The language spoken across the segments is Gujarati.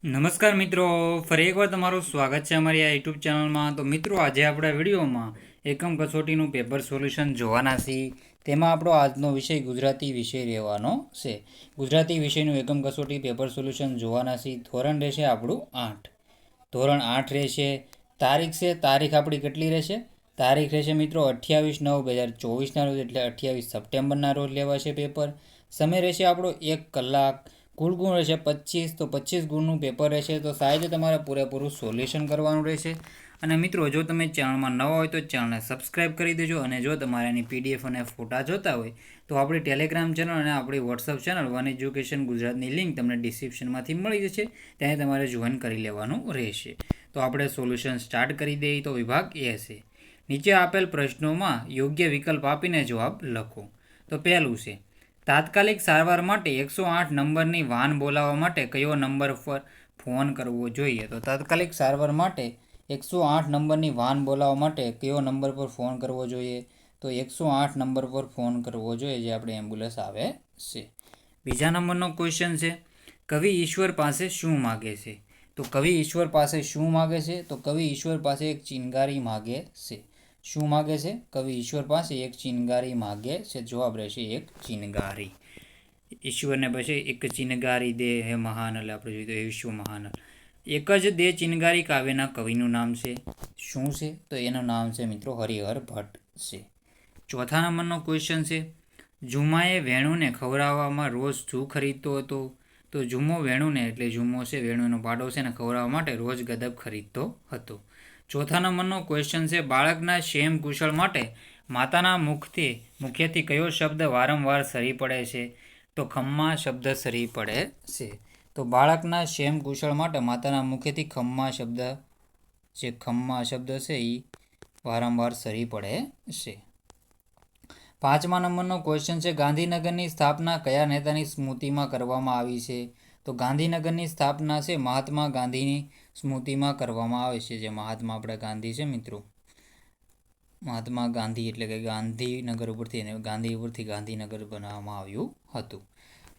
નમસ્કાર મિત્રો, ફરી એકવાર તમારું સ્વાગત છે અમારી આ યુટ્યુબ ચેનલમાં. તો મિત્રો, આજે આપણા વિડીયોમાં એકમ કસોટીનું પેપર સોલ્યુશન જોવાના છીએ. તેમાં આપણો આજનો વિષય ગુજરાતી વિષય રહેવાનો છે. ગુજરાતી વિષયનું એકમ કસોટી પેપર સોલ્યુશન જોવાના છીએ. ધોરણ રહેશે આપણું 8. ધોરણ 8 રહેશે. તારીખ આપણી કેટલી રહેશે? તારીખ રહેશે મિત્રો 28/9/2024ના રોજ, એટલે 28 સપ્ટેમ્બરના રોજ લેવાશે પેપર. સમય રહેશે આપણો 1 કલાક. કુલ ગુણ રહેશે 25, તો 25 ગુણનું પેપર રહેશે. તો સાહેબ તમારે પૂરેપૂરું સોલ્યુશન કરવાનું રહેશે. અને મિત્રો, જો તમે ચેનલમાં નવા હોય તો ચેનલને સબસ્ક્રાઈબ કરી દેજો. અને જો તમારે એની પીડીએફ અને ફોટા જોતા હોય તો આપણી ટેલિગ્રામ ચેનલ અને આપણી વોટ્સઅપ ચેનલ વન એજ્યુકેશન ગુજરાતની લિંક તમને ડિસ્ક્રિપ્શનમાંથી મળી જશે. ત્યાં તમારે જોઈન કરી લેવાનું રહેશે. તો આપણે સોલ્યુશન સ્ટાર્ટ કરી દઈએ. તો વિભાગ એ છે, નીચે આપેલ પ્રશ્નોમાં યોગ્ય વિકલ્પ આપીને જવાબ લખો. તો પહેલું છે, તાત્કાલિક સારવાર માટે 108 નંબરની વાન બોલાવવા માટે કયો નંબર પર ફોન કરવો જોઈએ? તો તાત્કાલિક સારવાર માટે 108 નંબરની વાન બોલાવવા માટે કયો નંબર પર ફોન કરવો જોઈએ? તો 108 નંબર પર ફોન કરવો જોઈએ, જે આપણે એમ્બ્યુલન્સ આવે છે. બીજા નંબરનો ક્વેશ્ચન છે, કવિ ઈશ્વર પાસે શું માગે છે? તો કવિ ઈશ્વર પાસે શું માગે છે? તો કવિ ઈશ્વર પાસે એક ચિનગારી માગે છે. શું માગે છે? કવિ ઈશ્વર પાસે એક ચિનગારી માગે છે. જવાબ રહેશે એક ચિનગારી. ઈશ્વરને પછી એક ચિનગારી દે હે મહાન, એટલે આપણે જોઈએ તો એ વિશ્વ મહાન. એક જ દે ચિનગારી કાવ્યના કવિનું નામ છે. શું છે? તો એનું નામ છે મિત્રો હરિહર ભટ્ટ છે. ચોથા નંબરનો ક્વેશ્ચન છે, ઝુમાએ વેણુને ખવડાવવામાં રોજ શું ખરીદતો હતો? તો ઝુમો વેણુને, એટલે ઝુમો છે વેણુનો પાડો છે ને, ખવડાવવા માટે રોજ ગદબ ખરીદતો હતો. ચોથા નંબરનો ક્વેશ્ચન છે, બાળકના ક્ષેમ કુશળ માટે માતાના મુખ્યથી કયો શબ્દ વારંવાર સરી પડે છે? તો ખમ્મા શબ્દ સરી પડે છે. તો બાળકના ક્ષેમ કુશળ માટે માતાના મુખ્યથી ખમ્મા શબ્દ છે એ વારંવાર સરી પડે છે. પાંચમા નંબરનો ક્વેશ્ચન છે, ગાંધીનગરની સ્થાપના કયા નેતાની સ્મૃતિમાં કરવામાં આવી છે? તો ગાંધીનગરની સ્થાપના છે મહાત્મા ગાંધીની સ્મૃતિમાં કરવામાં આવે છે. જે મહાત્મા આપણા ગાંધી છે મિત્રો, મહાત્મા ગાંધી, એટલે કે ગાંધીનગર ઉપરથી ગાંધીનગર બનાવવામાં આવ્યું હતું.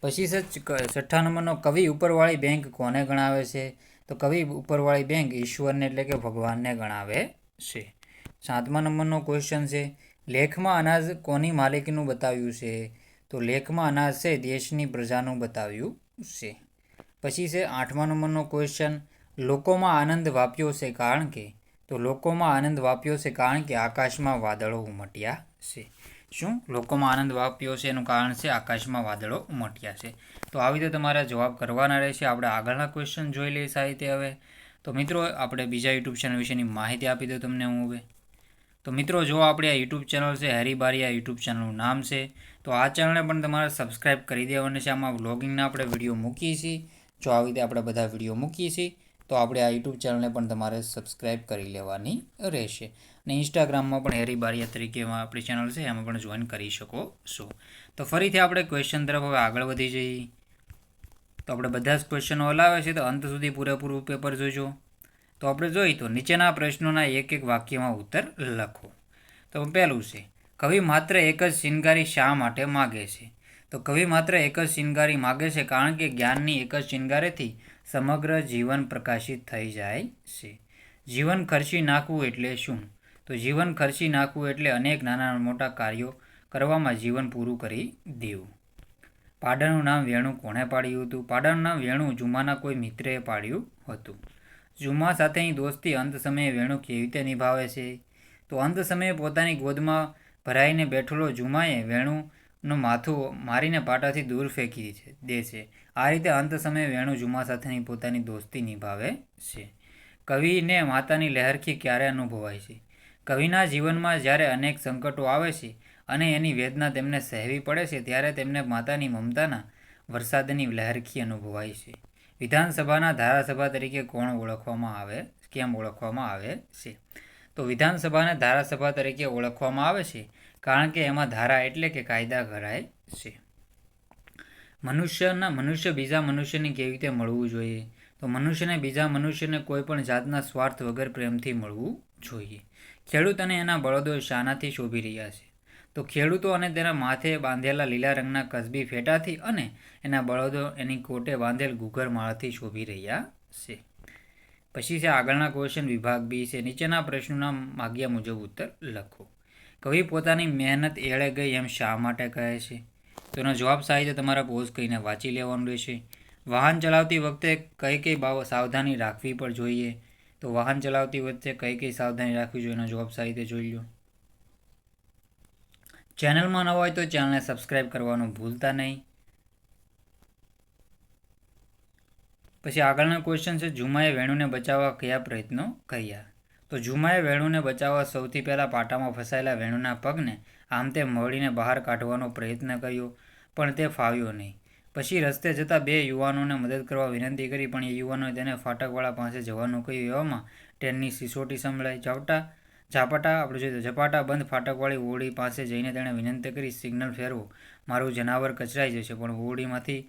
પછી છે છઠ્ઠા નંબરનો, કવિ ઉપરવાળી બેંક કોને ગણાવે છે? તો કવિ ઉપરવાળી બેંક ઈશ્વરને, એટલે કે ભગવાનને ગણાવે છે. સાતમા નંબરનો ક્વેશ્ચન છે, લેખમાં અનાજ કોની માલિકીનું બતાવ્યું છે? તો લેખમાં અનાજ છે દેશની પ્રજાનું બતાવ્યું છે. પછી છે આઠમા નંબરનો ક્વેશ્ચન, લોકોમાં આનંદ વાપ્યો છે કારણ કે? તો લોકોમાં આનંદ વાપ્યો છે કારણ કે આકાશમાં વાદળો ઉમટ્યા છે. શું? લોકોમાં આનંદ વાપ્યો છે એનું કારણ છે આકાશમાં વાદળો ઉમટ્યા છે. તો આવી રીતે તમારે જવાબ કરવાના રહેશે. આપણે આગળના ક્વેશ્ચન જોઈ લઈએ સાહિત્ય હવે. તો મિત્રો, આપણે બીજા યુટ્યુબ ચેનલ વિશેની માહિતી આપી દઉં તમને હું હવે. તો મિત્રો, જો આપણે આ યુટ્યુબ ચેનલ છે હેરી બારી, આ યુટ્યુબ ચેનલનું નામ છે, તો આ ચેનલને પણ તમારે સબસ્ક્રાઈબ કરી દેવાની છે. આમાં વ્લોગિંગના આપણે વિડીયો મૂકીએ છીએ. જો આવી રીતે આપણે બધા વિડીયો મૂકીએ છીએ, તો આપણે આ યુટ્યુબ ચેનલને પણ તમારે સબસ્ક્રાઈબ કરી લેવાની રહેશે. અને ઇન્સ્ટાગ્રામમાં પણ હેરી બારિયા તરીકે આપણી ચેનલ છે, એમાં પણ જોઈન કરી શકો છો. તો ફરીથી આપણે ક્વેશ્ચન તરફ હવે આગળ વધી જઈએ. તો આપણે બધા જ ક્વેશ્ચનો હલાવે છે, તો અંત સુધી પૂરેપૂરું પેપર જોઈજો. તો આપણે જોઈએ તો નીચેના પ્રશ્નોના એક એક વાક્યમાં ઉત્તર લખો. તો પહેલું છે, કવિ માત્ર એક જ ચિનગારી શા માટે માગે છે? તો કવિ માત્ર એક જ ચિનગારી માગે છે કારણ કે જ્ઞાનની એક જ ચિનગારીથી સમગ્ર જીવન પ્રકાશિત થઈ જાય છે. જીવન ખર્ચી નાખવું એટલે શું? તો જીવન ખર્ચી નાખવું એટલે અનેક નાના મોટા કાર્યો કરવામાં જીવન પૂરું કરી દેવું. પાડાનું નામ વેણુ કોણે પાડ્યું હતું? પાડાનું નામ વેણુ ઝુમાના કોઈ મિત્રએ પાડ્યું હતું. ઝુમા સાથેની દોસ્તી અંત સમયે વેણુ કેવી રીતે નિભાવે છે? તો અંત સમયે પોતાની ગોદમાં ભરાઈને બેઠેલો ઝુમાએ વેણુનું માથું મારીને પાટાથી દૂર ફેંકી દે છે. આ રીતે અંત સમયે વેણુ ઝુમા સાથેની પોતાની દોસ્તી નિભાવે છે. કવિને માતાની લહેરખી ક્યારે અનુભવાય છે? કવિના જીવનમાં જ્યારે અનેક સંકટો આવે છે અને એની વેદના તેમને સહેવી પડે છે, ત્યારે તેમને માતાની મમતાના વરસાદની લહેરખી અનુભવાય છે. વિધાનસભાના ધારાસભા તરીકે કેમ ઓળખવામાં આવે છે? તો વિધાનસભાને ધારાસભા તરીકે ઓળખવામાં આવે છે કારણ કે એમાં ધારા એટલે કે કાયદા ઘડાય છે. મનુષ્ય બીજા મનુષ્યને કેવી રીતે મળવું જોઈએ? તો મનુષ્યને બીજા મનુષ્યને કોઈ પણ જાતના સ્વાર્થ વગર પ્રેમથી મળવું જોઈએ. ખેડૂત અને એના બળદો શાનાથી શોભી રહ્યા છે? તો ખેડૂતો અને તેના માથે બાંધેલા લીલા રંગના કસબી ફેટાથી અને એના બળદો એની કોટે બાંધેલ ઘૂઘર માળાથી શોભી રહ્યા છે. પછી છે આગળના ક્વેશ્ચન વિભાગ બી છે. નીચેના પ્રશ્નોના માગ્યા મુજબ ઉત્તર લખો. કવિ પોતાની મહેનત એળે ગઈ એમ શા માટે કહે છે? તો એનો જવાબ સાહિત્ય તમારે પોઝ કરીને વાંચી લેવાનું રહેશે. વાહન ચલાવતી વખતે કઈ કઈ સાવધાની રાખવી પણ જોઈએ? તો વાહન ચલાવતી વખતે કઈ કઈ સાવધાની રાખવી જોઈએ એનો જવાબ સાહિત્ય જોઈ લો. ચેનલમાં ન હોય તો ચેનલને સબસ્ક્રાઈબ કરવાનું ભૂલતા નહીં. પછી આગળનો ક્વેશ્ચન છે ઝુમાએ વેણુને બચાવવા કયા પ્રયત્નો કર્યા? તો ઝુમાએ વેણુને બચાવવા સૌથી પહેલાં પાટામાં ફસાયેલા વેણુના પગને આમ તેમ મવડીને બહાર કાઢવાનો પ્રયત્ન કર્યો, પણ તે ફાવ્યો નહીં. પછી રસ્તે જતા બે યુવાનોને મદદ કરવા વિનંતી કરી, પણ એ યુવાનોએ તેને ફાટકવાળા પાસે જવાનું કહ્યું. એવામાં ટ્રેનની સિસોટી સંભળાઈ. ઝપાટા બંધ ફાટકવાળી ઓરડી પાસે જઈને તેણે વિનંતી કરી, સિગ્નલ ફેરવો, મારું જનાવર કચરાઈ જશે. પણ ઓરડીમાંથી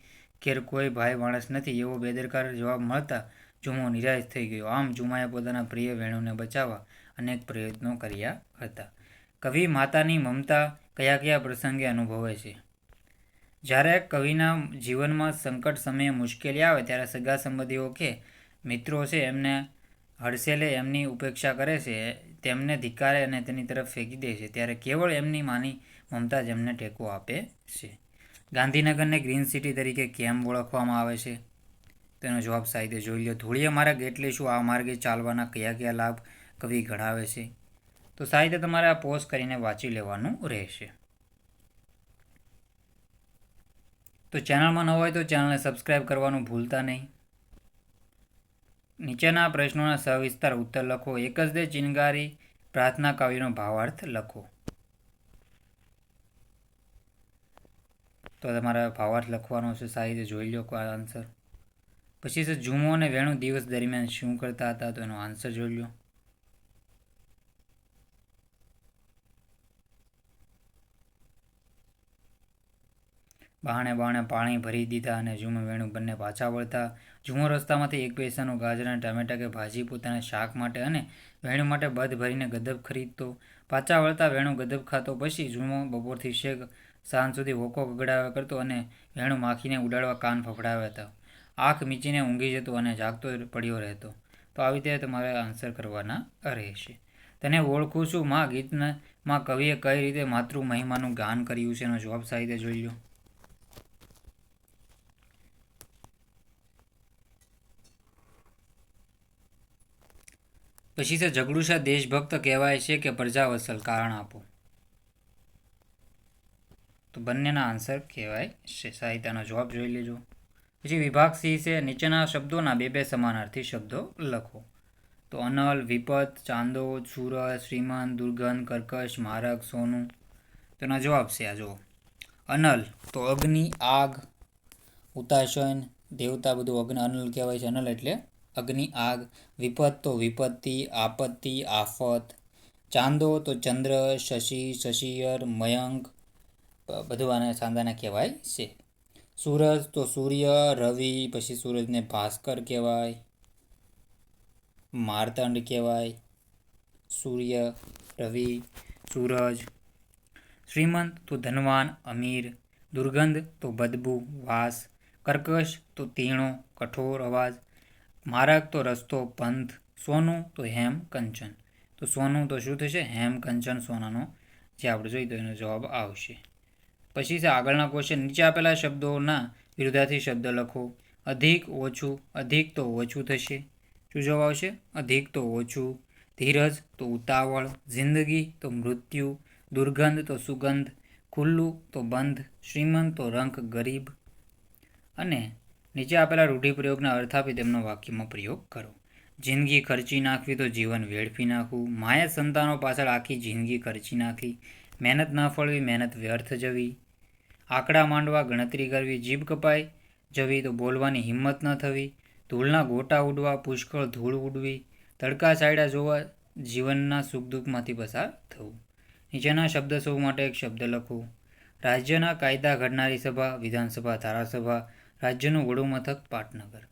ઘેર કોઈ ભાઈ માણસ નથી એવો બેદરકાર જવાબ મળતા ઝુમો નિરાશ થઈ ગયો. આમ ઝુમાએ પોતાના પ્રિય વેણુને બચાવવા અનેક પ્રયત્નો કર્યા હતા. કવિ માતાની મમતા કયા કયા પ્રસંગે અનુભવે છે? જ્યારે કવિના જીવનમાં સંકટ સમયે મુશ્કેલી આવે ત્યારે સગા સંબંધીઓ કે મિત્રો છે એમને હડસેલે એમની ઉપેક્ષા કરે છે, તેમને ધિક્કારે અને તેની તરફ ફેંકી દે છે, ત્યારે કેવળ એમની માની મમતા જ એમને ટેકો આપે છે. ગાંધીનગરને ગ્રીન સિટી તરીકે કેમ ઓળખવામાં આવે છે? તેનો જવાબ સાહિત્ય જોઈ લો. ધૂળિયા માર્ગ એટલે શું? આ માર્ગે ચાલવાના કયા કયા લાભ કવિ ગણાવે છે? તો સાહિત્ય તમારે આ પોઝ કરીને વાંચી લેવાનું રહેશે. તો ચેનલમાં ન હોય તો ચેનલને સબસ્ક્રાઈબ કરવાનું ભૂલતા નહીં. નીચેના પ્રશ્નોના સવિસ્તાર ઉત્તર લખો. એક જ દે ચિનગારી પ્રાર્થના કાવ્યનો ભાવાર્થ લખો. તો તમારે ભાવાર્થ લખવાનો છે. સાહિત્ય જોઈ લો આન્સર. પછી છે ઝુમો અને વેણુ દિવસ દરમિયાન શું કરતા હતા? તો એનો આન્સર જોઈ લો. બાણે બાણે પાણી ભરી દીધા અને ઝુમો વેણુ બંને પાછા વળતા. ઝુમો રસ્તામાંથી 1 પૈસાનું ગાજર અને ટામેટા કે ભાજી પોતાના શાક માટે અને વેણુ માટે બધ ભરીને ગદબ ખરીદતો. પાછા વળતા વેણુ ગદબ ખાતો. પછી ઝુમો બપોરથી શેક સાંજ સુધી હોકો ગગડાવ્યા કરતો અને વેણુ માખીને ઉડાડવા કાન ફફડાવ્યા હતા. આંખ મીચીને ઊંઘી જતો અને જાગતો પડ્યો રહેતો. તો આવી રીતે તમારે આન્સર કરવાના રહેશે. તને ઓળખું છું માં ગીતમાં કવિએ કઈ રીતે માતૃ મહિમાનું ગાન કર્યું છે? એનો જવાબ સાહિત્ય જોઈ લો. પછી છે ઝઘડુશા દેશભક્ત કહેવાય છે કે પ્રજાવત્સલ? કારણ આપો. તો બંનેના આન્સર કહેવાય છે. સાહિત્યનો જવાબ જોઈ લેજો. પછી વિભાગ સી છે નીચેના શબ્દોના બે સમાનાર્થી શબ્દો લખો. તો અનલ, વિપત, ચાંદો, સૂરજ, શ્રીમંત, દુર્ગંધ, કર્કશ, મારક, સોનું. તેનો જવાબ છે આ જુઓ. અનલ તો અગ્નિ, આગ, ઉતાશન, દેવતા બધું અગ્નિ અનલ કહેવાય છે. અનલ એટલે અગ્નિ, આગ. વિપત તો વિપત્તિ, આપત્તિ, આફત. ચાંદો તો ચંદ્ર, શશી, શશિયર, મયંક બધું આને ચાંદાને કહેવાય છે. સૂરજ તો સૂર્ય, રવિ, પછી સૂરજને ભાસ્કર કહેવાય, માર્તંડ કહેવાય. સૂર્ય, રવિ, સૂરજ. શ્રીમંત તો ધનવાન, અમીર. દુર્ગંધ તો બદબુ, વાસ. કર્કશ તો તીણો, કઠોર અવાજ. મારક તો રસ્તો, પંથ. સોનું તો હેમ, કંચન. તો સોનું તો શું થશે? હેમ, કંચન, સોનાનો જે આપણે જોઈએ તો એનો જવાબ આવશે. પછી છે આગળના ક્વેશ્ચન. નીચે આપેલા શબ્દોના વિરુદ્ધાર્થી શબ્દ લખો. અધિક, ઓછું. અધિક તો ઓછું થશે. શું જવાબ આવશે? અધિક તો ઓછું. ધીરજ તો ઉતાવળ. જિંદગી તો મૃત્યુ. દુર્ગંધ તો સુગંધ. ખુલ્લું તો બંધ. શ્રીમંત તો રંક, ગરીબ. અને નીચે આપેલા રૂઢિપ્રયોગના અર્થ આપી તેમનો વાક્યમાં પ્રયોગ કરો. જિંદગી ખર્ચી નાખવી તો જીવન વેડફી નાખવું. માએ સંતાનો પાછળ આખી જિંદગી ખર્ચી નાખી. મહેનત ન ફળવી, મહેનત વ્યર્થ જવી. આંકડા માંડવા, ગણતરી કરવી. જીભ કપાઈ જવી તો બોલવાની હિંમત ન થવી. ધૂળના ગોટા ઉડવા, પુષ્કળ ધૂળ ઉડવી. તડકા છાંયડા જોવા, જીવનના સુખ દુઃખમાંથી પસાર થવું. નીચેના શબ્દ સમૂહ માટે એક શબ્દ લખો. રાજ્યના કાયદા ઘડનારી સભા, વિધાનસભા, ધારાસભા. રાજ્યનું વડું મથક પાટનગર.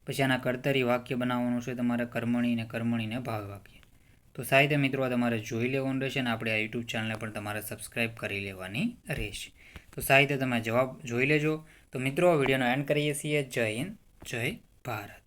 પછી આના કર્તરી વાક્ય બનાવવાનું છે તમારે. કર્મણીને ભાવ વાક્ય. તો સાહિત્ય મિત્રો તમારે જોઈ લેવાનું રહેશે અને આપણે આ યુટ્યુબ ચેનલને પણ તમારે સબસ્ક્રાઈબ કરી લેવાની રહેશે. તો સાહિત્ય તમે જવાબ જોઈ લેજો. તો મિત્રો વિડીયોનો એન્ડ કરીએ છીએ. જય હિન્દ, જય ભારત.